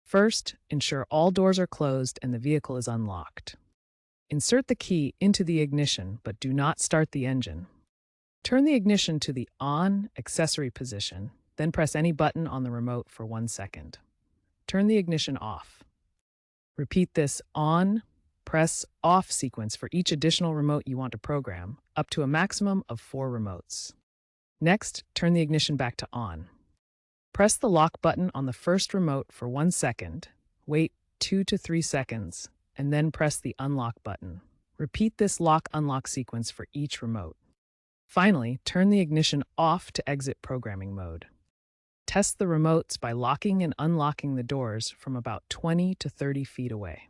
First, ensure all doors are closed and the vehicle is unlocked. Insert the key into the ignition, but do not start the engine. Turn the ignition to the on accessory position, then press any button on the remote for 1 second. Turn the ignition off. Repeat this on, press, off sequence for each additional remote you want to program, up to a maximum of 4 remotes. Next, turn the ignition back to on. Press the lock button on the first remote for 1 second, wait 2 to 3 seconds, and then press the unlock button. Repeat this lock-unlock sequence for each remote. Finally, turn the ignition off to exit programming mode. Test the remotes by locking and unlocking the doors from about 20 to 30 feet away.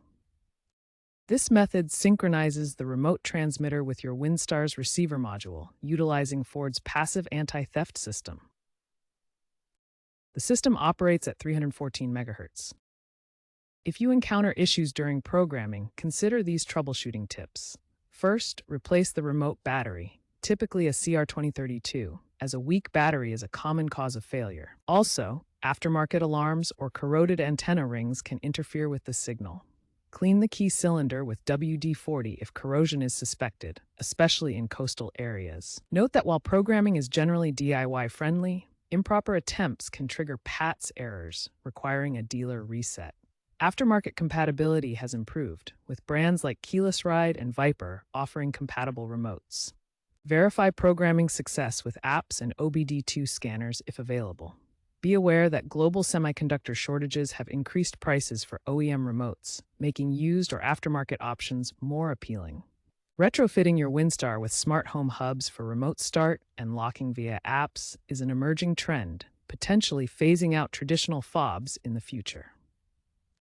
This method synchronizes the remote transmitter with your Windstar's receiver module, utilizing Ford's passive anti-theft system. The system operates at 314 MHz. If you encounter issues during programming, consider these troubleshooting tips. First, replace the remote battery, typically a CR2032, as a weak battery is a common cause of failure. Also, aftermarket alarms or corroded antenna rings can interfere with the signal. Clean the key cylinder with WD-40 if corrosion is suspected, especially in coastal areas. Note that while programming is generally DIY-friendly, improper attempts can trigger PATS errors, requiring a dealer reset. Aftermarket compatibility has improved, with brands like Keyless Ride and Viper offering compatible remotes. Verify programming success with apps and OBD2 scanners if available. Be aware that global semiconductor shortages have increased prices for OEM remotes, making used or aftermarket options more appealing. Retrofitting your Windstar with smart home hubs for remote start and locking via apps is an emerging trend, potentially phasing out traditional fobs in the future.